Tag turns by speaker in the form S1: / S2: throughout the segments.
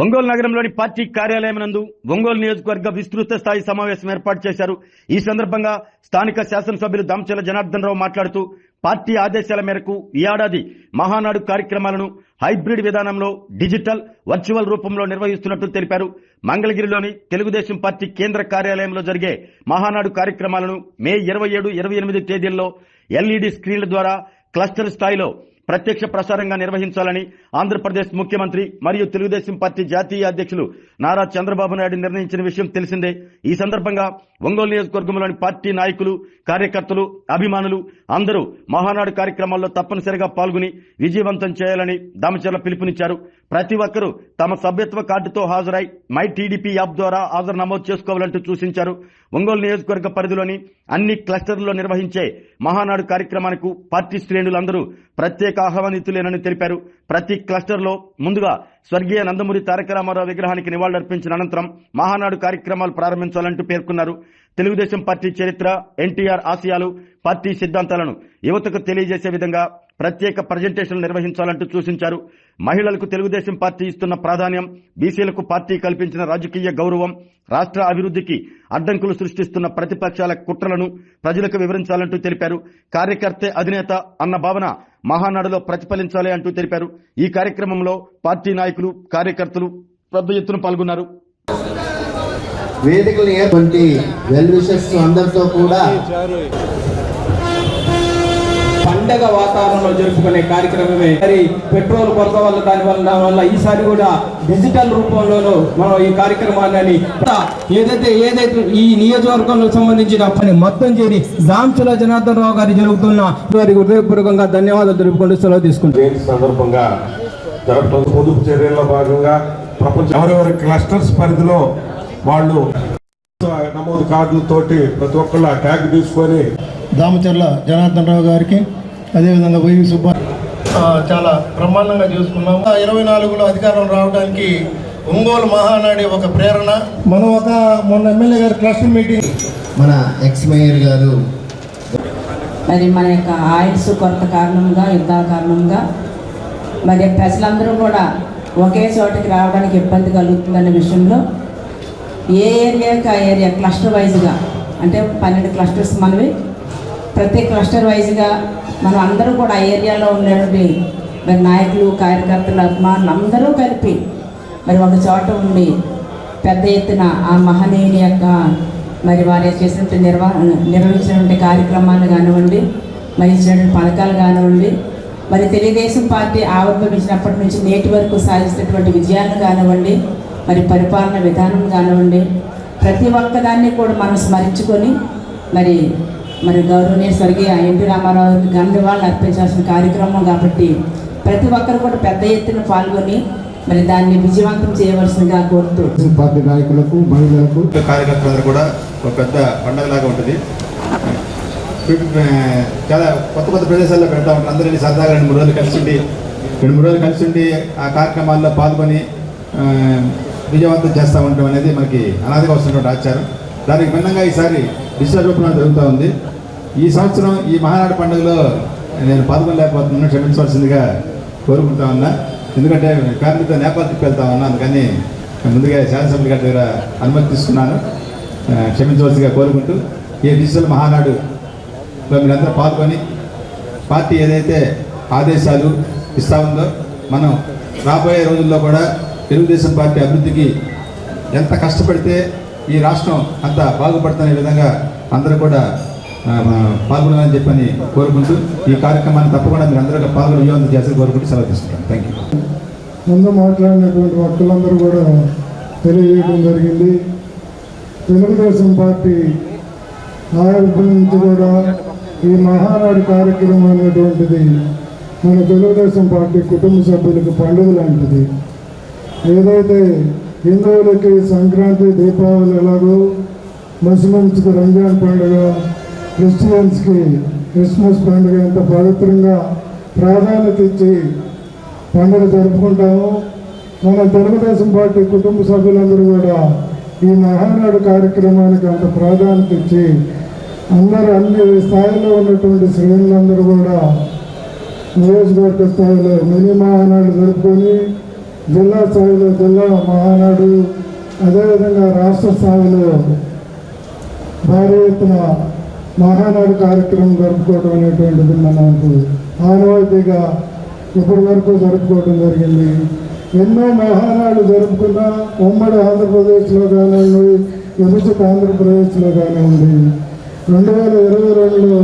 S1: ఒంగోలు నగరంలోని పార్టీ కార్యాలయం నందు ఒంగోలు నియోజకవర్గ విస్తృత స్థాయి సమావేశం ఏర్పాటు చేశారు. ఈ సందర్భంగా స్థానిక శాసనసభ్యులు దామచర్ల జనార్దన్ రావు మాట్లాడుతూ పార్టీ ఆదేశాల మేరకు ఈ ఏడాది మహానాడు కార్యక్రమాలను హైబ్రిడ్ విధానంలో డిజిటల్ వర్చువల్ రూపంలో నిర్వహిస్తున్నట్టు తెలిపారు. మంగళగిరిలోని తెలుగుదేశం పార్టీ కేంద్ర కార్యాలయంలో జరిగే మహానాడు కార్యక్రమాలను మే 27, 28 తేదీల్లో LED స్క్రీన్ల ద్వారా క్లస్టర్ స్థాయిలో ప్రత్యక్ష ప్రసారంగా నిర్వహించాలని ఆంధ్రప్రదేశ్ ముఖ్యమంత్రి మరియు తెలుగుదేశం పార్టీ జాతీయ అధ్యక్షులు నారా చంద్రబాబు నాయుడు నిర్ణయించిన విషయం తెలిసిందే. ఈ సందర్భంగా ఒంగోలు నియోజకవర్గంలోని పార్టీ నాయకులు, కార్యకర్తలు, అభిమానులు అందరూ మహానాడు కార్యక్రమాల్లో తప్పనిసరిగా పాల్గొని విజయవంతం చేయాలని దామచర్ల పిలుపునిచ్చారు. ప్రతి ఒక్కరూ తమ సభ్యత్వ కార్డుతో హాజరై మై టీడీపీ యాప్ ద్వారా హాజరు నమోదు చేసుకోవాలంటూ సూచించారు. ఒంగోలు నియోజకవర్గ పరిధిలోని అన్ని క్లస్టర్లలో నిర్వహించే మహానాడు కార్యక్రమానికి పార్టీ శ్రేణులందరూ ప్రత్యేక ఆహ్వానితులేనని తెలిపారు. ప్రతి క్లస్టర్లో ముందుగా స్వర్గీయ నందమూరి తారక రామారావు విగ్రహానికి నివాళులర్పించిన అనంతరం మహానాడు కార్యక్రమాలు ప్రారంభించాలంటూ పేర్కొన్నారు. తెలుగుదేశం పార్టీ చరిత్ర, ఎన్టీఆర్ ఆశయాలు, పార్టీ సిద్ధాంతాలను యువతకు తెలియజేసే విధంగా ప్రత్యేక ప్రజెంటేషన్లు నిర్వహించాలంటూ సూచించారు. మహిళలకు తెలుగుదేశం పార్టీ ఇస్తున్న ప్రాధాన్యం, బీసీలకు పార్టీ కల్పించిన రాజకీయ గౌరవం, రాష్ట్ర అభివృద్ధికి అడ్డంకులు సృష్టిస్తున్న ప్రతిపక్షాల కుట్రలను ప్రజలకు వివరించాలంటూ తెలిపారు. కార్యకర్తే అధినేత అన్న భావన మహానాడులో ప్రతిఫలించాలి అంటూ తెలిపారు. ఈ కార్యక్రమంలో పార్టీ నాయకులు, కార్యకర్తలు పెద్ద ఎత్తున పాల్గొన్నారు.
S2: వేదికలు ఏర్పడి వెల్ విషర్స్ అందరితో కూడా
S3: పండగ వాతావరణంలో జరుపుకునే కార్యక్రమమే. మరి పెట్రోల్ కొరత వల్ల దానివల్ల ఈసారి కూడా డిజిటల్ రూపంలోనూ మనం ఈ కార్యక్రమాన్ని ఏదైతే ఈ నియోజకవర్గంలో సంబంధించిన పని మొత్తం చేరి దామచర్ల జనార్దన్ రావు గారి జరుగుతున్న వారికి హృదయపూర్వకంగా ధన్యవాదాలు తెలుపుకుంటూ సెలవు తీసుకుంటాం.
S4: సందర్భంగా జరుగుతున్న పొదుపు చర్యల్లో భాగంగా ప్రపంచ ఎవరెవరి క్లస్టర్స్ పరిధిలో వాళ్ళు నమోదు కార్డులతోటి ప్రతి ఒక్కళ్ళ ట్యాగ్ తీసుకొని
S5: దామచర్ల జనార్దన్ రావు గారికి, అదేవిధంగా వైవి సుబ్బా చాలా బ్రహ్మాండంగా చూసుకున్నాము. 24లో అధికారం రావడానికి ఒంగోలు మహానాడి ఒక ప్రేరణ. మనం మొన్న ఎమ్మెల్యే గారి క్లస్టర్ మీటింగ్,
S2: మన ఎక్స్ మేయర్ గారు
S6: మరి మన యొక్క ఆయిల్స్ కొరత కారణంగా, యుద్ధాల కారణంగా మరి ప్రజలందరూ కూడా ఒకే చోటికి రావడానికి ఇబ్బంది కలుగుతుందనే విషయంలో ఏ ఏరియాకి ఆ ఏరియా క్లస్టర్ వైజ్గా, అంటే 12 క్లస్టర్స్ మనవి, ప్రతి క్లస్టర్ వైజ్గా మనం అందరూ కూడా ఆ ఏరియాలో ఉండేటువంటి మరి నాయకులు, కార్యకర్తలు, అభిమానులు అందరూ కలిపి మరి ఒక చోట ఉండి పెద్ద ఎత్తున ఆ మహనీయుని యొక్క మరి వారు చేసినట్టు నిర్వహించినటువంటి కార్యక్రమాలు కానివ్వండి, మరి ఇచ్చినటువంటి పథకాలు కానివ్వండి, మరి తెలుగుదేశం పార్టీ ఆవిర్భవించినప్పటి నుంచి నేటి వరకు సాధిస్తున్నటువంటి విజయాలను కానివ్వండి, మరి పరిపాలన విధానం కానివ్వండి, ప్రతి ఒక్కదాన్ని కూడా మనం స్మరించుకొని మరి గౌరవనీయ స్వర్గీయ ఎన్టీ రామారావు నివాళులు అర్పించాల్సిన కార్యక్రమం కాబట్టి ప్రతి ఒక్కరు కూడా పెద్ద ఎత్తున పాల్గొని మరి దాన్ని విజయవంతం చేయవలసిందిగా కోరుతూ
S5: పార్టీ నాయకులకు, మహిళలకు,
S7: కార్యకర్తలందరూ కూడా ఒక పెద్ద పండుగలాగా ఉంటుంది. చాలా కొత్త ప్రదేశాల్లో పెడతా ఉంటారు. అందరినీ సరదాగా 2-3 రోజులు కలిసి ఉండి ఆ కార్యక్రమాల్లో పాల్గొని విజయవంతం చేస్తూ ఉండటం అనేది మనకి అనాదిగా వస్తున్నటువంటి ఆచారం. దానికి భిన్నంగా ఈసారి డిజిటల్ రూపంలో జరుగుతూ ఉంది. ఈ సంవత్సరం ఈ మహానాడు పండుగలో నేను పాల్గొనలేకపోతున్నాను, క్షమించవలసిందిగా కోరుకుంటా ఉన్నా. ఎందుకంటే ఫ్యామిలీతో నేపాల్ ట్రిప్ వెళ్తా ఉన్నా, అందుకని ముందుగా శాసనసభ్యుల గారి దగ్గర అనుమతి తీసుకున్నాను. క్షమించవలసిందిగా కోరుకుంటూ ఈ డిజిటల్ మహానాడులో మీరందరూ పాల్గొని పార్టీ ఏదైతే ఆదేశాలు ఇస్తా ఉందో మనం రాబోయే రోజుల్లో కూడా తెలుగుదేశం పార్టీ అభివృద్ధికి ఎంత కష్టపడితే ఈ రాష్ట్రం అంత బాగుపడుతున్న విధంగా అందరూ కూడా పాల్గొనాలని చెప్పని కోరుకుంటూ ఈ కార్యక్రమాన్ని తప్పకుండా మీరు అందరూ పాల్గొని విజయవంతం చేసి కోరుకుంటూ సెలవు తీసుకుంటాను. Thank you.
S5: ముందు మాట్లాడినటువంటి వ్యక్తులందరూ కూడా తెలియజేయడం జరిగింది. తెలుగుదేశం పార్టీ ఆవిర్భవించి కూడా ఈ మహానాడు కార్యక్రమం అనేటువంటిది మన తెలుగుదేశం పార్టీ కుటుంబ సభ్యులకు పండుగ లాంటిది. ఏదైతే హిందువులకి సంక్రాంతి, దీపావళి ఎలాగో, ముస్లిమ్స్కి రంజాన్ పండుగ, క్రిస్టియన్స్కి క్రిస్మస్ పండుగ ఎంత పవిత్రంగా ప్రాధాన్యత ఇచ్చి పండుగ జరుపుకుంటాము. మన తెలుగుదేశం పార్టీ కుటుంబ సభ్యులందరూ కూడా ఈ మహానాడు కార్యక్రమానికి అంత ప్రాధాన్యత ఇచ్చి అందరూ అన్ని స్థాయిలో ఉన్నటువంటి శ్రేణులందరూ కూడా నియోజకవర్గ స్థాయిలో మినీ మహానాడు జరుపుకొని జిల్లా స్థాయిలో జిల్లా మహానాడు, అదేవిధంగా రాష్ట్ర స్థాయిలో భారీ ఎత్తున మహానాడు కార్యక్రమం జరుపుకోవడం అనేటువంటిది మనకు ఆనవాయితీగా ఇప్పటి వరకు జరుపుకోవడం జరిగింది. ఎన్నో మహానాడు జరుపుకున్న ఉమ్మడి ఆంధ్రప్రదేశ్లో కానివ్వండి, విభజిత ఆంధ్రప్రదేశ్లో కానివ్వండి, 2022లో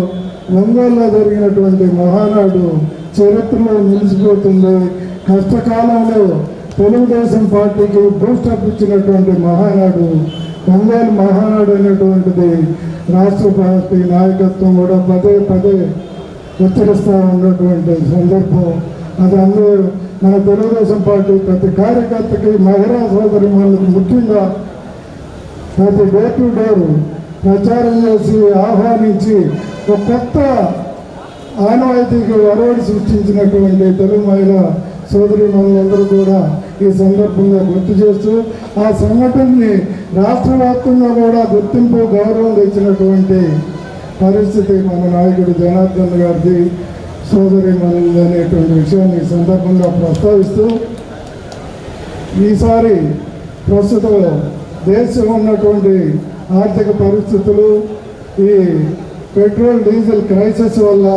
S5: ఒంగోలులో జరిగినటువంటి మహానాడు చరిత్రలో నిలిచిపోతుంది. కష్టకాలంలో తెలుగుదేశం పార్టీకి బూస్టప్ ఇచ్చినటువంటి మహానాడు ఒంగోలు మహానాడు అనేటువంటిది రాష్ట్ర పార్టీ నాయకత్వం కూడా పదే పదే హెచ్చరిస్తూ ఉన్నటువంటి సందర్భం. అది అందరూ మన తెలుగుదేశం పార్టీ ప్రతి కార్యకర్తకి, మహిళా సోదరిమణులకు ముఖ్యంగా ప్రతి డోర్ టు డోర్ ప్రచారం చేసి ఆహ్వానించి ఒక కొత్త ఆనవాయితీకి ఒరవడి సృష్టించినటువంటి తెలుగు మహిళా సోదరిమణులందరూ కూడా ఈ సందర్భంగా గుర్తు చేస్తూ ఆ సంఘటనని రాష్ట్ర వ్యాప్తంగా కూడా గుర్తింపు, గౌరవం తెచ్చినటువంటి పరిస్థితి మన నాయకుడు జనార్దన్ గారిది, సోదరిమణులు అనేటువంటి విషయాన్ని ఈ సందర్భంగా ప్రస్తావిస్తూ, ఈసారి ప్రస్తుతం దేశం ఉన్నటువంటి ఆర్థిక పరిస్థితులు, ఈ పెట్రోల్ డీజిల్ క్రైసిస్ వల్ల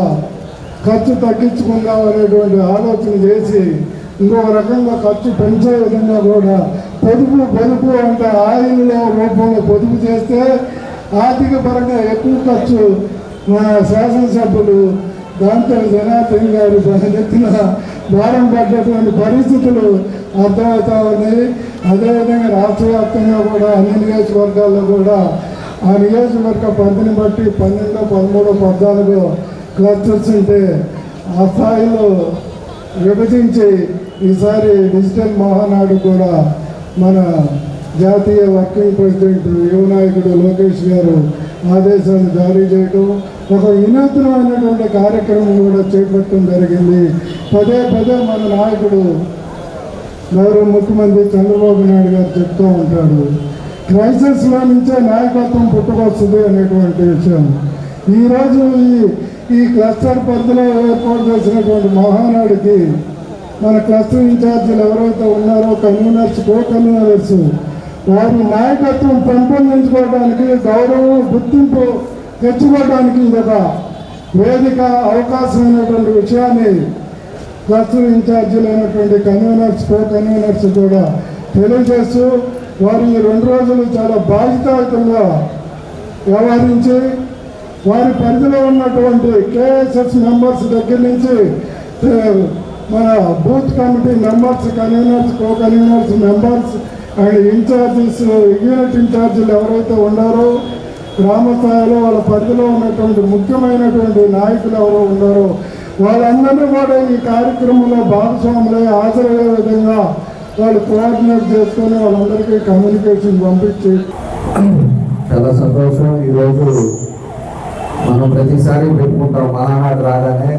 S5: ఖర్చు తగ్గించుకుందాం అనేటువంటి ఆలోచన చేసి ఇంకొక రకంగా ఖర్చు పెంచే విధంగా కూడా పొదుపు అంటే ఆయిల్లో రూపంలో పొదుపు చేస్తే ఆర్థిక పరంగా ఎక్కువ ఖర్చు మన శాసనసభ్యులు దాంతో జనార్దన్ గారు నెత్తిన భారం పడ్డటువంటి పరిస్థితులు అర్థమవుతా ఉన్నాయి. అదేవిధంగా రాష్ట్ర వ్యాప్తంగా కూడా అన్ని నియోజకవర్గాల్లో కూడా ఆ నియోజకవర్గ పరిధిని బట్టి 12, 13, 14 క్లస్టర్స్ ఉంటే ఆ స్థాయిలో విభజించి ఈసారి డిజిటల్ మహానాడు కూడా మన జాతీయ వర్కింగ్ ప్రెసిడెంట్ యువ నాయకుడు లోకేష్ గారు ఆదేశాలు జారీ చేయడం, ఒక వినూత్నమైనటువంటి కార్యక్రమం కూడా చేపట్టడం జరిగింది. పదే పదే మన నాయకుడు గౌరవ ముఖ్యమంత్రి చంద్రబాబు నాయుడు గారు చెప్తూ ఉంటాడు, క్రైసిస్లో నుంచే నాయకత్వం పుట్టుకొస్తుంది అనేటువంటి విషయం. ఈరోజు ఈ క్లస్టర్ పరిధిలో ఏర్పాటు చేసినటువంటి మహానాడుకి మన క్లస్టర్ ఇన్ఛార్జీలు ఎవరైతే ఉన్నారో కన్వీనర్స్, కో కన్వీనర్స్, వారి నాయకత్వం పెంపొందించుకోవడానికి, గౌరవం, గుర్తింపు తెచ్చుకోవడానికి ఇదొక వేదిక, అవకాశమైనటువంటి విషయాన్ని క్లస్టర్ ఇన్ఛార్జీలు అయినటువంటి కన్వీనర్స్, కో కన్వీనర్స్ కూడా తెలియజేస్తూ, వారు ఈ 2 రోజులు చాలా బాధ్యతాయుతంగా వ్యవహరించి వారి పరిధిలో ఉన్నటువంటి కేఎస్ఎస్ మెంబర్స్ దగ్గర నుంచి మన booth committee members, conveners, co conveners, members and in-charges, unit ఇన్ఛార్జీలు ఎవరైతే ఉన్నారో గ్రామ స్థాయిలో వాళ్ళ పరిధిలో ఉన్నటువంటి ముఖ్యమైనటువంటి నాయకులు ఎవరో ఉన్నారో వాళ్ళందరినీ కూడా ఈ కార్యక్రమంలో భాగస్వాములై హాజరయ్యే విధంగా వాళ్ళు కోఆర్డినేట్ చేసుకొని వాళ్ళందరికీ కమ్యూనికేషన్ పంపించి
S8: చాలా సంతోషం. ఈరోజు మనం ప్రతిసారి పెట్టుకుంటాం మహానాడు రాగానే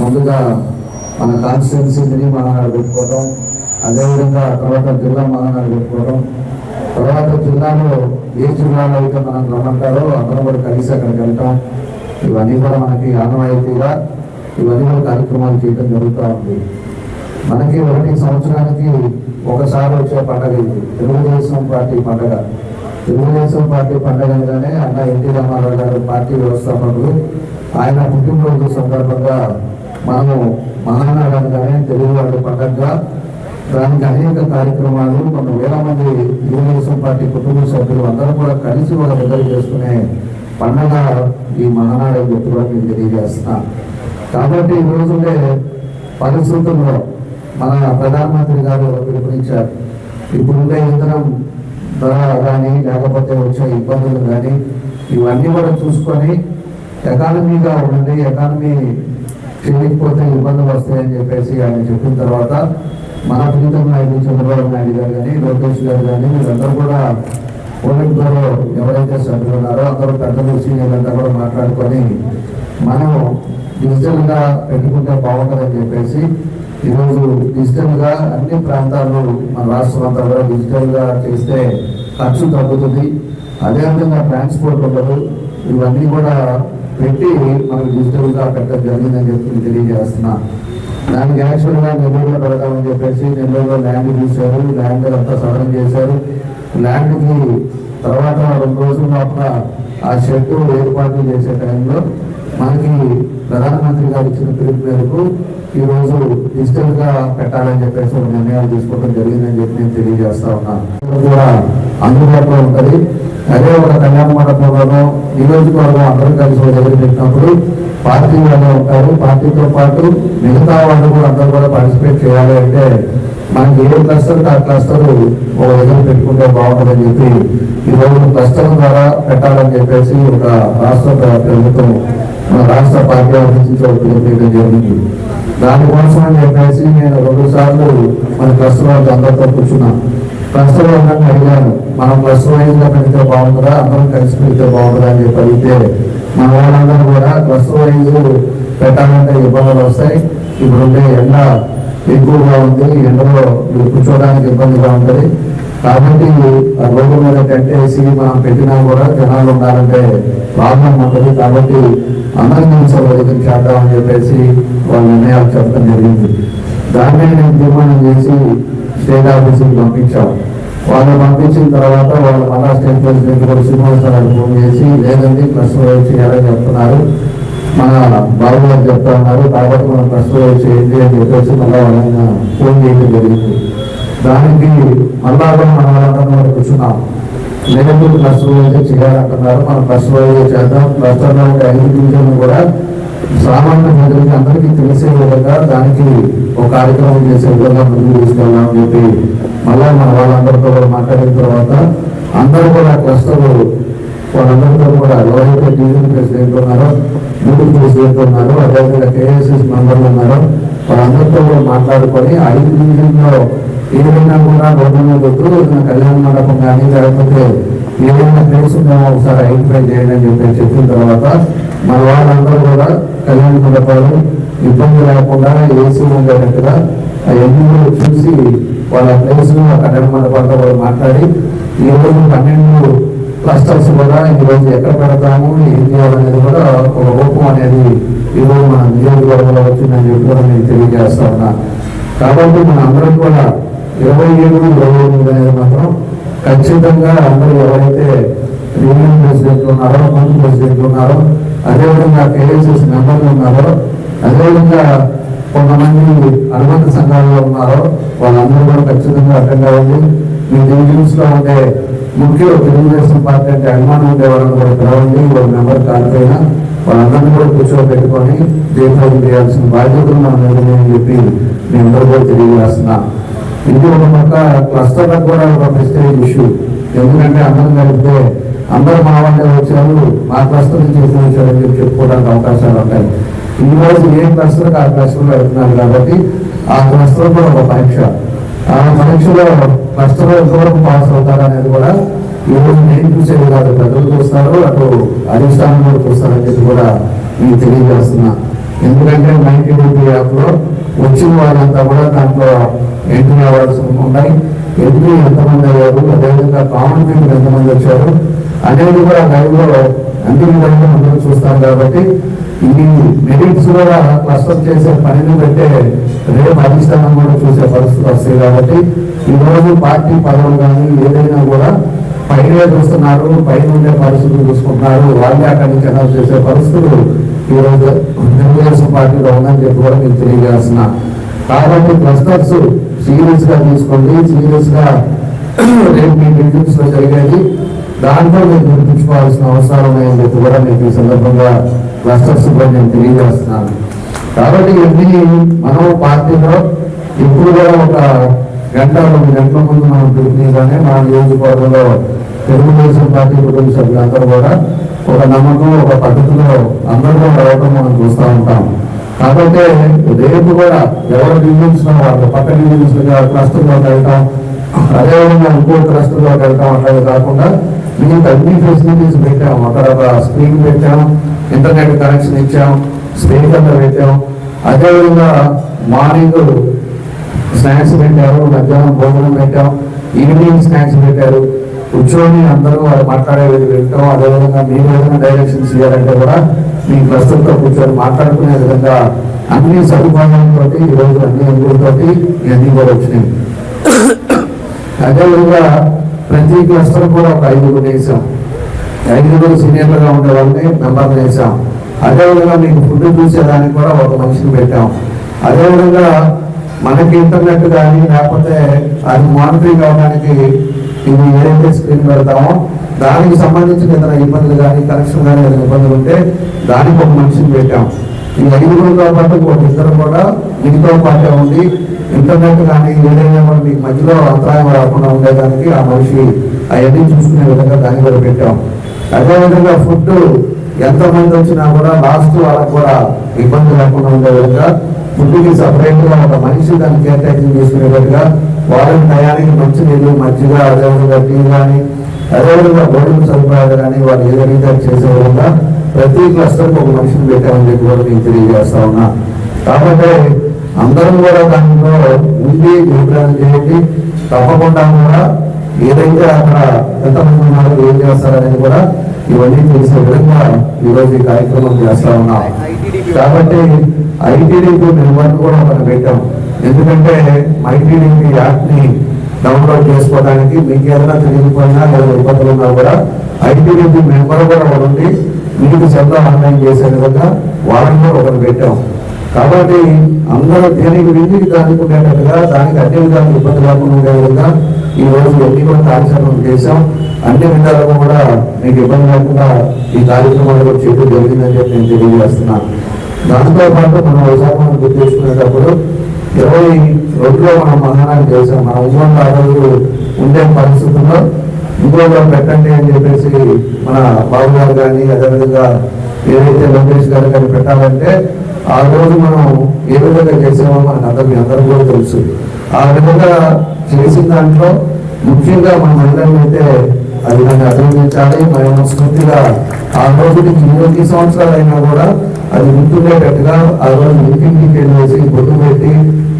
S8: ముందుగా మన కాన్స్టిట్యున్సీని మహానాడు పెట్టుకోవడం, అదేవిధంగా తర్వాత జిల్లా మహానాడు పెట్టుకోవడం, తర్వాత జిల్లాలో ఏ జిల్లాలో అయితే మనం రమ్మంటారో అందరం కూడా కలిసి అక్కడికి వెళ్తాం. ఇవన్నీ కూడా మనకి ఆనవాయితీగా ఇవన్నీ కూడా కార్యక్రమాలు చేయడం జరుగుతూ ఉంది. మనకి 1 సంవత్సరానికి ఒకసారి వచ్చే పండుగ ఇది తెలుగుదేశం పార్టీ పండుగ. తెలుగుదేశం పార్టీ పండుగ అనగానే అన్న ఎన్టీ రామారావు గారు పార్టీ వ్యవస్థాపకులు, ఆయన పుట్టినరోజు సందర్భంగా మనము మహానాడు అనగానే తెలుగువాడి పండుగగా దానికి అనేక కార్యక్రమాలు, కొన్ని వేల మంది తెలుగుదేశం పార్టీ కుటుంబ సభ్యులు అందరూ కూడా కలిసి వాళ్ళ దగ్గర చేసుకునే పండుగ ఈ మహానాడు గుర్తుగా మీకు తెలియజేస్తున్నా. కాబట్టి ఈ రోజుండే పరిస్థితుల్లో మన ప్రధానమంత్రి గారు పిలుపునిచ్చారు. ఇప్పుడుండే ఇంధనం ధర కానీ లేకపోతే వచ్చే ఇబ్బందులు కానీ ఇవన్నీ కూడా చూసుకొని ఎకానమీగా ఉండండి, ఎకానమీ చేయకపోతే ఇబ్బందులు వస్తాయని చెప్పేసి ఆయన చెప్పిన తర్వాత మన ప్రీతం నాయుడు చంద్రబాబు నాయుడు గారు కానీ లోకేష్ గారు కానీ వీళ్ళందరూ కూడా పోలింగ్ బ్యూరో ఎవరైతే సభ్యులు ఉన్నారో అందరూ పెద్దలు సీనియర్లంతా కూడా మాట్లాడుకొని మనం డిజిటల్గా పెట్టుకుంటే బాగుంటుందని చెప్పేసి ఈరోజు డిజిటల్గా అన్ని ప్రాంతాల్లో మన రాష్ట్రం అంతా కూడా డిజిటల్గా చేస్తే ఖర్చు తగ్గుతుంది, అదేవిధంగా ట్రాన్స్పోర్ట్ ఉండదు. ఇవన్నీ కూడా పెట్టి మనకు డిజిటల్గా పెట్టడం జరిగిందని చెప్పి తెలియజేస్తున్నా. దానికి యాక్చువల్గా నెల్లూరులో పెడతామని చెప్పేసి నెల్లూరులో ల్యాండ్ చూశారు, ల్యాండ్ అంతా సవరణ చేశారు. ల్యాండ్కి తర్వాత 2 రోజుల లోపల ఆ షెడ్ ఏర్పాట్లు చేసే టైంలో మనకి ప్రధానమంత్రి గారు ఇచ్చిన పిలుపు మేరకు ఈరోజు డిజిటల్గా పెట్టాలని చెప్పేసి ఒక నిర్ణయాలు తీసుకోవడం జరిగిందని చెప్పి నేను తెలియజేస్తా ఉన్నాను. కూడా అందుబాటులో ఉంటుంది. అదే ఒక కళ్యాణ మండపంలోనూ నియోజకవర్గం అందరూ కలిసి ఒక దగ్గర పెట్టినప్పుడు పార్టీ వాళ్ళు ఉంటారు. పార్టీతో పాటు మిగతా వాళ్ళు కూడా అందరూ కూడా పార్టిసిపేట్ చేయాలి అంటే మనకి ఏ క్లస్టర్ ఆ క్లస్టర్ ఒక దగ్గర పెట్టుకుంటే బాగుంటుందని చెప్పి ఈరోజు క్లస్టర్ ద్వారా పెట్టాలని చెప్పేసి ఒక రాష్ట్ర ప్రభుత్వం రాష్ట్ర పార్టీ ఆఫీస్ పిలుపుయడం జరిగింది. దానికోసం అని చెప్పేసి నేను 2 సార్లు మన క్లస్టర్ వాళ్ళకి అందరితో కూర్చున్నాను. క్లస్టర్ వాళ్ళని అడిగాను, మనం క్లస్టర్ వైజ్ గా పెడితే బాగుంటుందా, అందరం కలిసి పెడితే బాగుంటుందా అని చెప్పి అడిగితే మన వాళ్ళందరూ కూడా క్లస్టర్ వైజ్ పెట్టాలంటే ఇబ్బందులు వస్తాయి. ఇప్పుడుంటే ఎండ ఎక్కువగా ఉంది, ఎండలో కూర్చోవడానికి ఇబ్బందిగా ఉంటుంది. కాబట్టి ఆ రోడ్డు మీద టెంట్ వేసి మనం పెట్టినా కూడా జనాలు ఉండాలంటే ప్రాబ్లం ఉంటుంది. కాబట్టి అందరినీ సౌకర్యం చేద్దామని చెప్పేసి వాళ్ళ నిర్ణయాలు చెప్పడం జరిగింది. దాన్ని నేను తీర్మానం చేసి స్టేట్ ఆఫీసుకి పంపించాం. వాళ్ళు పంపించిన తర్వాత వాళ్ళు మళ్ళా స్టేట్ ప్రెసిడెంట్ కూడా శ్రీనివాసరావు ఫోన్ చేసి లేదండి క్లస్టర్ చేయాలని చెప్తున్నారు, మన బాబు గారు చెప్తా ఉన్నారు, కాబట్టి మనం క్లస్టర్ చేయండి అని చెప్పేసి మళ్ళా వాళ్ళని ఫోన్ చేయడం జరిగింది. దానికి మళ్ళా కూడా మన వాళ్ళందరూ కూర్చున్నాం. నెగటివ్ క్లస్టర్ అయితే చేయాలంటున్నారు, మనం క్లస్టర్ చేద్దాం. క్లస్టర్లో ఉండే 5 డివిజన్లు కూడా సామాన్య ప్రజలకి అందరికీ తెలిసే విధంగా దానికి ఒక కార్యక్రమం చేసే విధంగా ముందుకు తీసుకెళ్దామని చెప్పి మళ్ళా మన వాళ్ళందరితో కూడా మాట్లాడిన తర్వాత అందరూ కూడా క్లస్టర్ వాళ్ళందరితో కూడా ఎవరైతే డివిజన్ ప్రెసిడెంట్ ఉన్నారో, యూనిట్ ప్రెసిడెంట్ ఉన్నారో, అదేవిధంగా కేఎస్ఎస్ మెంబర్లు ఉన్నారో వాళ్ళందరితో కూడా మాట్లాడుకొని 5 డివిజన్లో ఏదైనా కూడా రోడ్డు మీద కళ్యాణ మండపం కానీ లేకపోతే ఏదైనా ప్లేస్ ఉందేమో ఒకసారి ఐడెంటిఫై చేయండి అని చెప్పిన తర్వాత మన వాళ్ళందరూ కూడా కళ్యాణ మండపాలు ఇబ్బంది లేకుండా ఏసీ ఉండేటట్టుగా అవన్నీ చూసి వాళ్ళ ప్లేస్ కళ్యాణ మండపాలతో కూడా మాట్లాడి ఈరోజు 12 క్లస్టర్స్ కూడా ఈరోజు ఎక్కడ పెడతాము, ఏం చేయాలనేది కూడా ఒక రూపం అనేది ఈరోజు మన నియోజకవర్గంలో వచ్చిందని చెప్పి కూడా నేను తెలియజేస్తా ఉన్నా. కాబట్టి మన అందరం కూడా 27, 28 అనేది మాత్రం ఖచ్చితంగా అందరూ ఎవరైతే యూనియన్ ప్రెసిడెంట్లు ఉన్నారో, మంత్రి ప్రెసిడెంట్లు ఉన్నారో, అదేవిధంగా కేఎస్ఎస్ మెంబర్లు ఉన్నారో, అదేవిధంగా కొంతమంది అనుబంధ సంఘాలలో ఉన్నారో వాళ్ళందరూ కూడా ఖచ్చితంగా అటెండ్ అవ్వండి. మీ డివిజన్స్ లో ఉండే ముఖ్య తెలుగుదేశం పార్టీ అంటే అభిమానం ఉండే వాళ్ళని కూడా పిలవండి. వాళ్ళ మెంబర్ కాకపోయినా వాళ్ళందరినీ కూడా కూర్చోబెట్టుకొని జయప్రదం చేయాల్సిన బాధ్యతలు మనం అని చెప్పి మీ అందరూ కూడా తెలియజేస్తున్నా. ఇది ఒక పక్క క్లస్టర్లకు కూడా ఒక ప్రెస్టేజ్ ఇష్యూ. ఎందుకంటే అందరం కలిపితే అందరూ మా వాళ్ళే వచ్చారు, మా క్లస్టర్ నుంచి ఎక్కువ వచ్చారని చెప్పి చెప్పుకోవడానికి అవకాశాలు ఉంటాయి. ఈ రోజు ఏ క్లస్టర్ ఆ క్లస్టర్లో వెళ్తున్నారు కాబట్టి ఆ క్లస్టర్ కూడా ఒక పరీక్ష. ఆ పరీక్షలో క్లస్టర్ ఎంతవరకు పాస్ అవుతారు అనేది కూడా ఈ రోజు నేను చూసేది కాదు, ప్రజలు చూస్తారు, అటు అధిష్టానం కూడా చూస్తారని చెప్పి కూడా మీకు తెలియజేస్తున్నా. ఎందుకంటే 90 యాప్లో వచ్చిన వాళ్ళంతా కూడా దాంట్లో ఎంట్రీ అవ్వాల్సి ఉన్నాయి. ఎంట్రీ ఎంతమంది అయ్యారు, అదేవిధంగా కామన్ పీపుల్ ఎంతమంది వచ్చారు అనేది కూడా లైవ్ లో అన్ని విధంగా అందరూ చూస్తారు. కాబట్టి ఈ మెరిట్స్ కూడా క్లస్టర్ చేసే పనిని బట్టే రేపు అధిష్టానం కూడా చూసే పరిస్థితి వస్తాయి. కాబట్టి ఈ రోజు పార్టీ పదవులు కానీ ఏదైనా కూడా పైన చూస్తున్నారు, పైన ఉండే పరిస్థితులు చూసుకుంటున్నారు, వాళ్ళే అక్కడి నుంచి అనౌన్స్ చేసే పరిస్థితులు ఈ రోజు తెలుగుదేశం పార్టీలో ఉందని చెప్పి కూడా మీకు తెలియజేస్తున్నా. కాబట్టి క్లస్టర్స్ సీరియస్ గా తీసుకోండి, సీరియస్ గా రేపు మీ మీటింగ్స్ లో జరిగేది దాంట్లో మీరు గుర్తుంచుకోవాల్సిన అవసరం ఉన్నాయని చెప్పి కూడా మీకు ఈ సందర్భంగా క్లస్టర్స్ కూడా నేను తెలియజేస్తున్నాను. కాబట్టి ఇవన్నీ మనం పార్టీలో ఇప్పుడు కూడా ఒక 2 గంటల ముందు మనం పిలుపునిగానే మన నియోజకవర్గంలో తెలుగుదేశం పార్టీ కుటుంబ సభ్యులందరూ కూడా ఒక నమ్మకం, ఒక పద్ధతిలో అందరూ కూడా రావడం మనం చూస్తూ ఉంటాం. కాబట్టి రేపు కూడా ఎవరు డివిజన్స్ వాళ్ళ పక్క డివిజన్స్ క్లస్టర్లోకి వెళ్తాం, అదేవిధంగా ఇంకో క్లస్టర్లోకి వెళ్తాం. అట్లాగే కాకుండా మీకు అన్ని ఫెసిలిటీస్ పెట్టాం. అక్కడ ఒక స్క్రీన్ పెట్టాం, ఇంటర్నెట్ కనెక్షన్ ఇచ్చాం, స్పీకర్లు పెట్టాం, అదేవిధంగా మార్నింగ్ స్నాక్స్ పెట్టారు, మధ్యాహ్నం భోజనం పెట్టాం, ఈవినింగ్ స్నాక్స్ పెట్టారు. కూర్చొని అందరూ వాళ్ళు మాట్లాడే వింటాం. అదేవిధంగా మీరు ఏదైనా డైరెక్షన్స్ ఇవ్వాలంటే కూడా మీ క్లస్టర్తో కూర్చొని మాట్లాడుకునే విధంగా అన్ని సదుపాయాలతో ఈరోజు అన్ని అంగులతోటి ఇవన్నీ కూడా వచ్చినాయి. అదేవిధంగా ప్రతి క్లస్టర్ కూడా ఒక 5 వేసాం. 5 సీనియర్లుగా ఉండే వాళ్ళని మెంబర్లు వేసాం. అదేవిధంగా మీకు ఫుడ్ చూసేదానికి కూడా ఒక మనిషిని పెట్టాం. అదేవిధంగా మనకి ఇంటర్నెట్ కానీ లేకపోతే అది మానిటరింగ్ అవడానికి ఇది ఏదైతే స్క్రీన్ పెడతామో దానికి సంబంధించిన ఏదైనా ఇబ్బందులు కానీ కనెక్షన్ కానీ ఏదైనా ఇబ్బందులు ఉంటే దానికి ఒక మనిషిని పెట్టాం. ఈ 5 పాటు ఒక 2 కూడా మీతో పాటే ఉండి ఇంటర్నెట్ కానీ ఏదైనా కూడా మీకు మధ్యలో అంతరాయం రాకుండా ఉండేదానికి ఆ మనిషి అవన్నీ చూసుకునే విధంగా దాన్ని కూడా పెట్టాం. అదేవిధంగా ఫుడ్ ఎంతమంది వచ్చినా కూడా లాస్ట్ వాళ్ళకు కూడా ఇబ్బంది లేకుండా ఉండే విధంగా ఫుడ్కి సపరేట్గా ఒక మనిషి దాన్ని కేర్ టేకింగ్ చేసుకునే విధంగా వాళ్ళకి టయానికి మంచి నీళ్ళు మజ్జిగ అదేవిధంగా టీ కానీ అదేవిధంగా భోజన సదుపాయాలు కానీ వాళ్ళు ఏదైతే చేసే విధంగా ప్రతి క్లస్టర్కి ఒక మనిషిని పెట్టామని చెప్పి కూడా నేను తెలియజేస్తా ఉన్నా. కాబట్టి అందరం కూడా దాంట్లో ఉండి అభిప్రాయం చేయండి. తప్పకుండా కూడా ఏదైతే అక్కడ ఎంతమంది ఉన్నారు ఏం చేస్తారనేది కూడా ఇవన్నీ తెలిసే విధంగా ఈరోజు ఈ కార్యక్రమం చేస్తా ఉన్నాం. కాబట్టి ఐటీడీపీ నెంబర్ కూడా మనం పెట్టాం. ఎందుకంటే ఐటీడీపీ యాప్ ని డౌన్లోడ్ చేసుకోవడానికి మీకు ఏదైనా తెలియకపోయినా లేదా ఇబ్బందులు ఉన్నా కూడా ఐటీడీపీ మెంబర్ కూడా ఉండి మీకు సెల్లో ఆన్లైన్ చేసే విధంగా వాళ్ళని కూడా ఒకరు పెట్టాం. కాబట్టి అందరూ దేనికి విధికి దానికి ఉండేటట్టుగా దానికి అన్ని విధాలు ఇబ్బంది లేకుండా ఉండే విధంగా ఈ రోజు ఎన్ని కూడా కార్యక్రమం చేశాం. అన్ని విధాలుగా కూడా మీకు ఇబ్బంది లేకుండా ఈ కార్యక్రమాలు కూడా చేయడం జరిగిందని చెప్పి నేను తెలియజేస్తున్నాను. దాంతో పాటు మనం ఒకసారి మనం గుర్తు చేసుకునేటప్పుడు 22లో మనం మహానాడు చేశాం. మన ఉద్యోగంలో ఆ రోజు ఉండే పరిస్థితుల్లో ఇందులో పెట్టండి అని చెప్పేసి మన బాబు గారు కానీ అదేవిధంగా ఏదైతే లోకేష్ గారు కానీ పెట్టాలంటే ఆ రోజు మనం ఏ విధంగా చేసామో మనకు మీ అందరూ కూడా తెలుసు. ఆ విధంగా చేసిన దాంట్లో ముఖ్యంగా మన మహిళలు అయితే అది దాన్ని అభినందించాలి. మన స్మృతిగా ఆ రోజు నుంచి 20 సంవత్సరాలు అయినా కూడా అది గుర్తుండేటట్టుగా ఆ రోజు ఇంటింటికి వెళ్ళేసి బొట్టు పెట్టి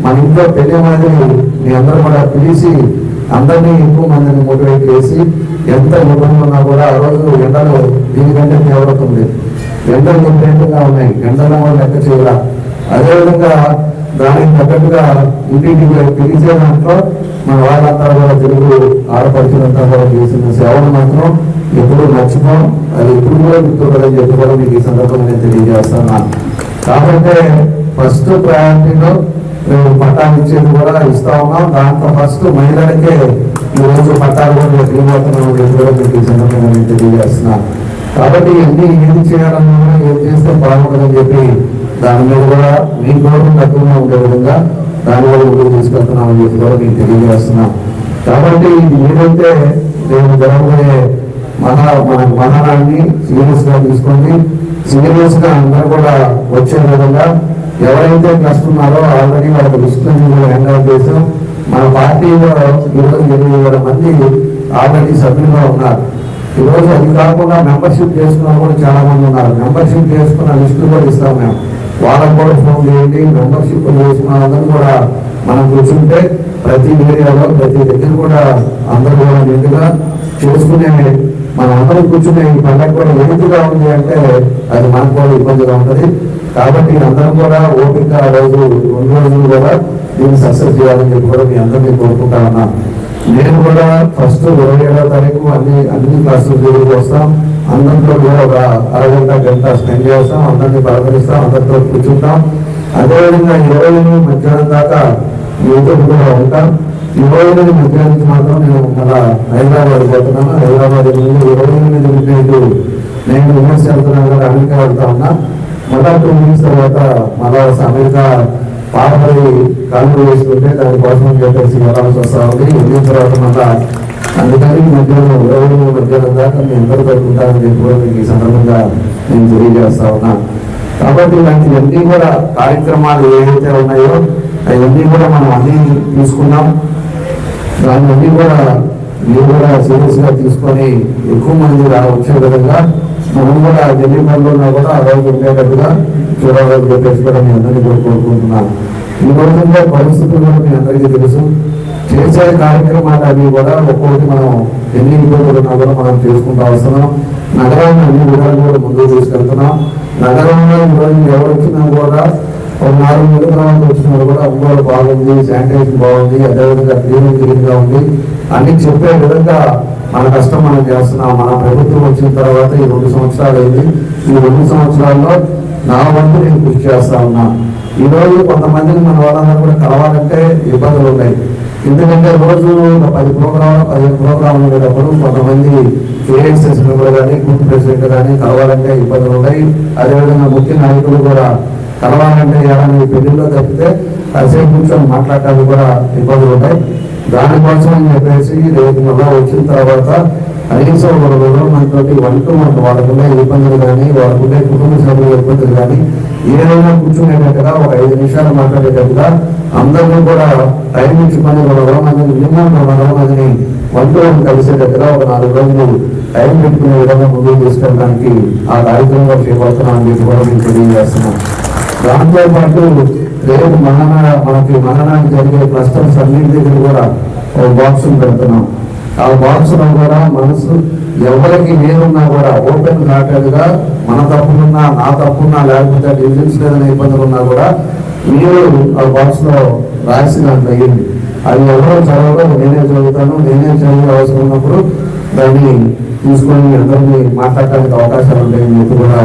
S8: మన ఇంట్లో పెళ్లి మాదిరి మీ అందరూ కూడా పిలిచి అందరినీ ఎక్కువ మందిని మోటివేట్ చేసి ఎంత ఇబ్బంది ఉన్నా కూడా ఆ రోజు ఎండలు దీనికంటే తీవ్రతుంది. ఎండలు విపరీతంగా ఉన్నాయి. ఎండలను కూడా లెక్క చేయాల. అదేవిధంగా దానికి తగ్గట్టుగా ఇంటింటికి పిలిచే దాంట్లో మన వాళ్ళంతా కూడా తెలుగు ఆడపడుచులంతా కూడా చేసిన సేవలు మాత్రం ఎప్పుడు మర్చిపోం. అది ఎప్పుడు కూడా గుర్తుండదని చెప్పి కూడా మీకు ఈ సందర్భంగా నేను తెలియజేస్తున్నాను. కాబట్టి ఫస్ట్ ప్రయారిటీలో మేము పట్టాలు ఇచ్చేది కూడా ఇస్తా ఉన్నాం. దాంట్లో ఫస్ట్ మహిళలకే ఈ రోజు పట్టాలు కూడా ఇవ్వబోతున్నాం చెప్పి కూడా మీకు ఈ సందర్భంగా నేను తెలియజేస్తున్నాను. కాబట్టి ఇవన్నీ ఏది చేయాలన్నా ఏం చేస్తే బాగుంటుందని చెప్పి దాని మీద కూడా మీ గౌరవం తక్కువగా ఉండే విధంగా దాని కూడా ముందుకు తీసుకెళ్తున్నామని చెప్పి కూడా మీకు తెలియజేస్తున్నాం. కాబట్టి ఇది ఏదైతే నేను జరగబోయే మహానాన్ని సీరియస్ గా తీసుకొని సీరియస్ గా అందరూ కూడా వచ్చే విధంగా ఎవరైతే కష్టన్నారో ఆల్రెడీ వాళ్ళకి లిస్టులను హ్యాండ్ చేసాం. మన పార్టీలో ఈరోజు 8,000 మంది ఆల్రెడీ సభ్యులుగా ఉన్నారు. ఈరోజు అది కాకుండా మెంబర్షిప్ చేసుకున్న కూడా చాలా మంది ఉన్నారు. మెంబర్షిప్ చేసుకున్న లిస్టులు కూడా ఇస్తాం మేము. వాళ్ళకు కూడా ఫోన్ చేయండి. మెంబర్షిప్ చేసుకున్న వాళ్ళని కూడా మనం కూర్చుంటే ప్రతి ఏరియాలో ప్రతి దగ్గర కూడా అందరూ కూడా నిండుగా చేసుకునే మనం అందరం కూర్చునే ఈ పండుగ కూడా ఎదుగుగా ఉంది అంటే అది మనకు కూడా ఇబ్బందిగా ఉంటుంది. కాబట్టి అందరం కూడా ఓపిక ఆ రోజు 2 రోజులు కూడా దీన్ని సక్సెస్ చేయాలని చెప్పి కూడా మీ అందరినీ కోరుకుంటా ఉన్నాం. నేను కూడా ఫస్ట్ 27వ తారీఖు అన్ని క్లాసులు తిరిగి వస్తాం. అందరితో కూడా ఒక అరగంట గంట స్పెండ్ చేస్తాం. అందరినీ పలకరిస్తాం. అందరితో కూర్చుంటాం. అదేవిధంగా 28 మధ్యాహ్నం దాకా మీతో కూడా ఉంటాం. 28 మధ్యాహ్నం నుంచి మాత్రం నేను మళ్ళా హైదరాబాద్ పోతున్నాను. హైదరాబాద్ 28 నేను యూఎస్ వెళ్తున్నాను కదా, అమెరికా వెళ్తా ఉన్నా. మళ్ళా 2 వీక్స్ తర్వాత మళ్ళా అమెరికా పాపడి కాలు వేసుకుంటే దానికోసం చెప్పేసి వెళ్ళాల్సి వస్తా ఉంది. వెళ్ళిన తర్వాత మళ్ళా అందుకని మధ్యాహ్నం 23 మధ్యాహ్నం దాకా మీ అందరూ పెట్టుకుంటారని చెప్పి కూడా మీకు ఈ సందర్భంగా నేను తెలియజేస్తా ఉన్నా. కాబట్టి ఇలాంటివన్నీ కూడా కార్యక్రమాలు ఏవైతే ఉన్నాయో అవన్నీ కూడా మనం అన్ని తీసుకున్నాం. దాన్ని కూడా మీరు కూడా సీరియస్ గా తీసుకొని ఎక్కువ మంది వచ్చే విధంగా మనం కూడా ఢిల్లీ పనులు కూడా ఆ రోజు ఉండేటట్టుగా చూడాలని చెప్పేసి కూడా మీ అందరినీ కూడా కోరుకుంటున్నాను. ఈ రోజుల్లో పరిస్థితులు కూడా మీ అందరికీ తెలుసు. చేసే కార్యక్రమాలు అవి కూడా ఒక్కొక్కటి మనం ఎన్ని ఇబ్బందులు ఉన్నా కూడా మనం చేసుకుంటూ వస్తున్నాం. నగరాన్ని అన్ని విధాలు కూడా ముందుకు తీసుకెళ్తున్నాం. నగరంలో ఈరోజు ఎవరు వచ్చినా కూడా ఒక 4 నెలల తర్వాత వచ్చిన వాళ్ళు కూడా ఒంగోలు బాగుంది, శానిటైజేషన్ బాగుంది, అదేవిధంగా క్లీన్ గా ఉంది అని చెప్పే విధంగా మన కష్టం మనం చేస్తున్నాం. మన ప్రభుత్వం వచ్చిన తర్వాత ఈ 2 సంవత్సరాలు అయింది. ఈ 2 సంవత్సరాల్లో నా వంతు నేను కృషి చేస్తా ఉన్నా. ఈ రోజు కొంతమందిని మన వాళ్ళందరూ కూడా కలవాలంటే ఇబ్బందులు ఉన్నాయి. ఎందుకంటే రోజు 10 ప్రోగ్రాంలు 15 ప్రోగ్రాంలు ఉండేటప్పుడు కొంతమంది ఏఎస్ఎస్ మెంబర్ కానీ గ్రూప్ ప్రెసిడెంట్ కానీ కలవాలంటే ఇబ్బందులు ఉన్నాయి. అదేవిధంగా ముఖ్య నాయకులు కూడా కలవాలంటే ఏడాది పెళ్లిలో తప్పితే కాసేపు కూర్చొని మాట్లాడటానికి కూడా ఇబ్బందులు ఉంటాయి. దానికోసం అని చెప్పేసి రేపు మళ్ళా వచ్చిన తర్వాత కనీసం 2 రోజులు మనతోటి మనకు వాళ్ళకుండే ఇబ్బందులు కానీ వాళ్ళకుండే కుటుంబ సభ్యుల ఇబ్బందులు కానీ ఏదైనా కూర్చునేటట్టుగా ఒక 5 నిమిషాలు మాట్లాడేటట్టుగా అందరినీ కూడా టైం ఇచ్చుకొని 200 మందిని మినిమం 200 మందిని వంతులను కలిసేటట్టుగా ఒక 4 రోజులు టైం పెట్టుకునే విధంగా ముందుకు తీసుకెళ్ళడానికి ఆ కార్యక్రమంలో చేపడుతున్నామని చెప్పి కూడా నేను తెలియజేస్తున్నాం. దాంతో పాటు రేపు మనకి మననానికి జరిగే క్లస్టర్స్ అన్నింటి దగ్గర కూడా ఒక బాక్స్ పెడుతున్నాం. ఆ బాక్స్ లో కూడా మనసు ఎవరికి ఏదున్నా కూడా ఓపెన్ కాటెడ్గా మన తప్పులున్నా నా తప్పున్నా లేకపోతే డివిజన్స్ ఏదైనా ఇబ్బందులు ఉన్నా కూడా మీరు ఆ బాక్స్ లో రాసి దాంట్లో అయ్యింది. అది ఎవరో చదవడో నేనే చదువుతాను, నేనే చదివే అవసరం ఉన్నప్పుడు దాన్ని తీసుకొని అందరినీ మాట్లాడటానికి అవకాశాలు ఉంటాయని చెప్పి కూడా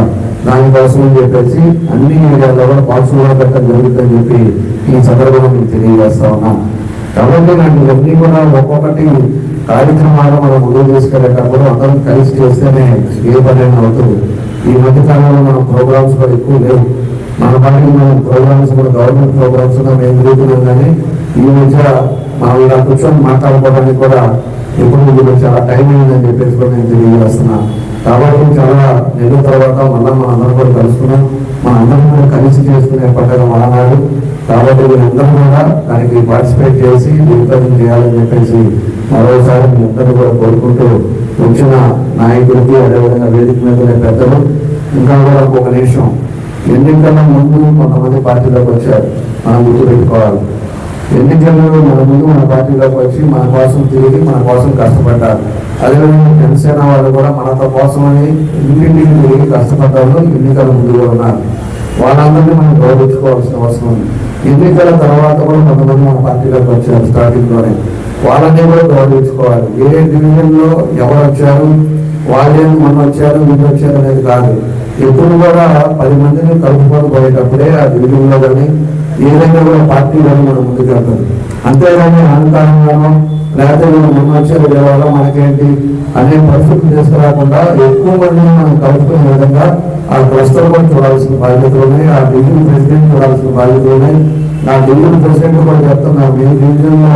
S8: దానికోసం అని చెప్పేసి అన్ని ఏరియాల్లో కూడా బాక్స్ కూడా పెట్టడం జరుగుతుందని చెప్పి ఈ సందర్భంగా మీకు తెలియజేస్తా ఉన్నాం. కాబట్టి నాకు ఇవన్నీ కూడా ఒక్కొక్కటి కార్యక్రమాలు మనం ముందుకు తీసుకెళ్ళేటప్పుడు అందరం కలిసి చేస్తేనే ఏ పనైనా అవుతుంది. ఈ మధ్య కాలంలో మనం ప్రోగ్రామ్స్ కూడా ఎక్కువ లేవు. మన పార్టీ మనం ప్రోగ్రామ్స్ కూడా గవర్నమెంట్ ప్రోగ్రామ్స్ మేము తిరుగుతున్నాం. కానీ ఈ మధ్య మనం ఇలా కూర్చొని మాట్లాడుకోవడానికి కూడా ఇప్పుడు చాలా టైం అయిందని చెప్పేసి కూడా నేను తెలియజేస్తున్నా. కాబట్టి చాలా నెలల తర్వాత మళ్ళీ మనందరం కూడా కలుసుకున్నాం. మనందరం కూడా కలిసి చేసుకునే పండుగ మహానాడు. కాబట్టి మీరందరూ కూడా దానికి పార్టిసిపేట్ చేసి విజయం చేయాలని చెప్పేసి మరోసారి మీ అందరూ కూడా కోరుకుంటూ వచ్చిన నాయకుడికి అదేవిధంగా వేదిక మీద పెద్దలు ఇంకా కూడా ఒక నిమిషం ఎన్నికల ముందు కొంతమంది పార్టీలోకి వచ్చారు. మనం గుర్తు పెట్టుకోవాలి. ఎన్నికల్లో మన ముందు మన పార్టీలోకి వచ్చి మన కోసం తిరిగి మన కోసం కష్టపడ్డారు. అదేవిధంగా జనసేన వాళ్ళు కూడా మనతో కోసమని ఇంటింటికి తిరిగి కష్టపడ్డారు. ఎన్నికల ముందు కూడా ఉన్నారు. వాళ్ళందరినీ మనం గౌరవించుకోవాల్సిన అవసరం ఉంది. ఎన్నికల తర్వాత కూడా కొంతమంది మన పార్టీలోకి వచ్చారు. స్టార్టింగ్ లోనే వాళ్ళని కూడా గౌరవించుకోవాలి. ఏ డివిజన్ లో ఎవరు వచ్చారు, వాళ్ళేమి మొన్న వచ్చారు వీళ్ళు వచ్చారు అనేది కాదు. ఎప్పుడు కూడా 10 మందిని కలుపుకొని పోయేటప్పుడే ఆ డివిజన్ లో కానీ ఏదైనా కూడా పార్టీ కానీ మనం ముందుకు వెళ్తుంది. అంతేగాని అహంకారంగానో లేకపోతే వీళ్ళు మొన్న వచ్చారు దేవాలో మనకేంటి అనే పరిస్థితులు తీసుకురాకుండా ఎక్కువ మందిని మనం కలుపుకునే విధంగా ఆ క్లస్టర్ కూడా చూడాల్సిన బాధ్యతలు ఉన్నాయి. ఆ డివిజన్ ప్రెసిడెంట్ చూడాల్సిన బాధ్యతలు ఉన్నాయి. నా డివిజన్ ప్రెసిడెంట్ కూడా చెప్తున్నా, మీ డివిజన్ లో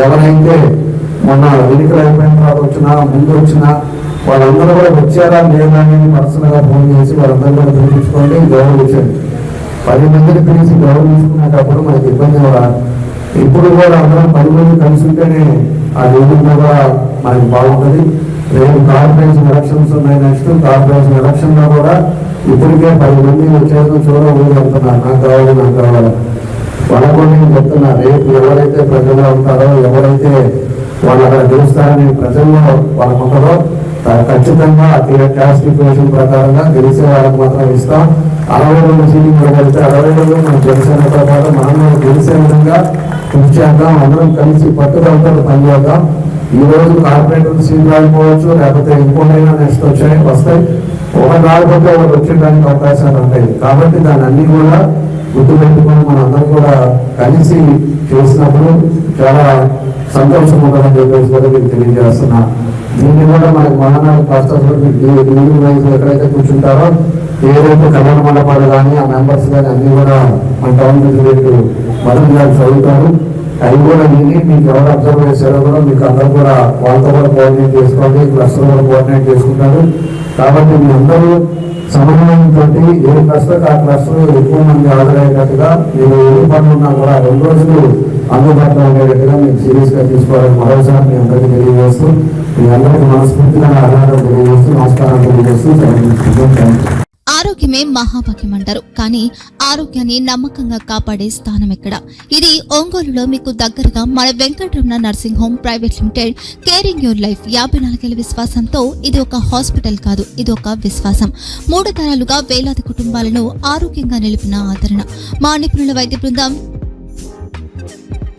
S8: ఎవరైతే మొన్న ఎన్నికలు అయిపోయిన తర్వాత వచ్చినా ముందు వచ్చినా వాళ్ళందరూ కూడా వచ్చారా లేదా అని పర్సనల్ గా ఫోన్ చేసి వాళ్ళందరూ కూడా పిలిపించుకోండి, గౌరవించండి. 10 మందిని పిలిచి గౌరవించుకునేటప్పుడు మనకి ఇబ్బంది రాదు. ఇప్పుడు కూడా అందరం 10 మంది కలిసి ఉంటేనే ఆ డివిజన్ కూడా మనకి బాగుంటుంది. రేపు కార్పొరేషన్ ఎలక్షన్స్ ఉన్నాయి. నెక్స్ట్ కార్పొరేషన్ ఎలక్షన్ లో కూడా ఇప్పటికే 10 మంది వచ్చేది ఊరు వెళ్తున్నారు. నాకు కావాలి వాళ్ళకు నేను చెప్తున్నా, రేపు ఎవరైతే ప్రజల్లో ఉంటారో ఎవరైతే వాళ్ళు అక్కడ గెలుస్తారని ప్రజల్లో వాళ్ళకు ఉంటారో ఖచ్చితంగా క్లాసిఫికేషన్ ప్రకారంగా గెలిచే వాళ్ళకి మాత్రం ఇస్తాం. 62 సీట్లు కూడా వెళ్తే 62 మన జనసేనతో పాటు మనం గెలిచే విధంగా కృషి చేద్దాం. అందరం కలిసి పట్టుదలతో పనిచేద్దాం. ఈ రోజు కార్పొరేటర్ సీట్లు రాకపోవచ్చు, లేకపోతే ఇంకోటైనా నెక్స్ట్ వస్తాయి. ఒకటి రాకపోతే ఒకటి వచ్చేయడానికి అవకాశాలు ఉంటాయి. కాబట్టి దాన్ని అన్ని కూడా గుర్తుపెట్టుకుని మనందరం కూడా కలిసి చేసినప్పుడు చాలా సంతోషం ఉంటుందని చెప్పేసి కూడా మీకు తెలియజేస్తున్నా. దీన్ని కూడా మనకి మహానాడు క్లస్టర్స్ ఎక్కడైతే కూర్చుంటారో ఏదైతే కళ్యాణ మండపాలు కానీ ఆ మెంబర్స్ కానీ అన్ని కూడా మన టౌన్ ప్రెసిడెంట్ మదన్ గారు చదువుతారు. అవి కూడా విని మీకు ఎవరు అబ్జర్వ్ చేశారో కూడా మీకు అందరూ కూడా వాళ్ళతో కూడా కోఆర్డినేట్ చేసుకోండి. క్లస్టర్ కూడా కోఆర్డినేట్ చేసుకుంటారు. కాబట్టి మీ అందరూ సమన్వయంతో ఏ క్లస్టర్ ఆ క్లస్టర్ ఎక్కువ మంది హాజరయ్యేటట్టుగా మీరు ఏ పనులు ఉన్నా కూడా 2 రోజులు అందుబాటులో ఉండేటట్టుగా మీకు సీరియస్ గా తీసుకోవాలని మరోసారి మీ అందరికీ తెలియజేస్తూ మీ అందరికీ మనస్ఫూర్తిగా ఆధారం తెలియజేస్తూ నమస్కారం తెలియజేస్తూ
S9: ఆరోగ్యమే మహాభాగ్యం అంటారు. కానీ ఆరోగ్యాన్ని నమ్మకంగా కాపాడే స్థానం ఎక్కడ? ఇది ఒంగోలులో మీకు దగ్గరగా మన Venkataramana nursing home private limited. Caring your life 54 ఏళ్ల విశ్వాసంతో ఇది ఒక హాస్పిటల్ కాదు, ఇది ఒక విశ్వాసం. 3 తరాలుగా వేలాది కుటుంబాలను ఆరోగ్యంగా నిలిపిన ఆదరణ. మా నిపుణుల వైద్య బృందం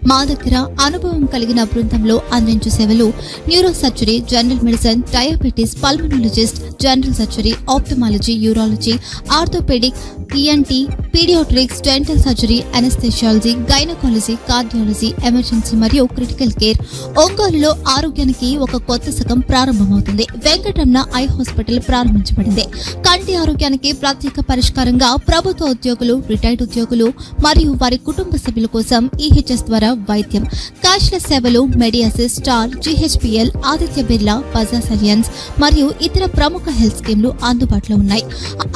S9: మా దగ్గర అనుభవం కలిగిన బృందంలో అందించే సేవలు neuro surgery, general medicine, diabetes, pulmonologist, general surgery, ophthalmology, urology, orthopaedic, ENT, paediatrics, dental surgery, anaesthesiology, gynaecology, cardiology, emergency మరియు క్రిటికల్ కేర్. ఒంగోలులో ఆరోగ్యానికి ఒక కొత్త శకం ప్రారంభమవుతుంది. వెంకటరమణ ఐ హాస్పిటల్ ప్రారంభించబడింది. కంటి ఆరోగ్యానికి ప్రత్యేక పరిష్కారంగా ప్రభుత్వ ఉద్యోగులు, రిటైర్డ్ ఉద్యోగులు మరియు వారి కుటుంబ సభ్యుల కోసం EHS ద్వారా వైద్యం, క్యాష్లెస్ సేవలు, Medi Assist, Star, GHPL, Aditya Birla, Bajaj Allianz మరియు ఇతర ప్రముఖ హెల్త్ స్కీమ్లు అందుబాటులో ఉన్నాయి.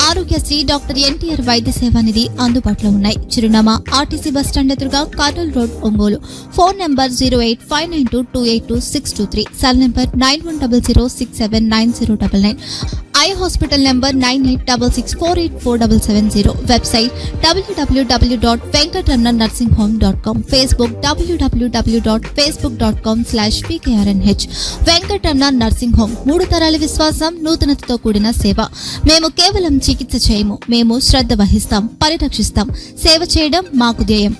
S9: ఆరోగ్యశ్రీ, డాక్టర్ NTR వైద్య సేవా నిధి అందుబాటులో ఉన్నాయి. చిరునామా RTC బస్టాండ్ ఎదురుగా, Kurnool road, Ongole. Phone number 08592282623, cell number 9100679099. Eye hospital number 9866484770. Website www.venkatramanarsinghome.com. Facebook www.facebook.com/PKRNH. Venkataramana nursing home, 3 తరాల విశ్వాసం, నూతనతతో కూడిన సేవ. మేము కేవలం చికిత్స చేయము, మేము శ్రద్ధ వహిస్తాం, పరిరక్షిస్తాం. సేవ చేయడం మాకు ధ్యేయం.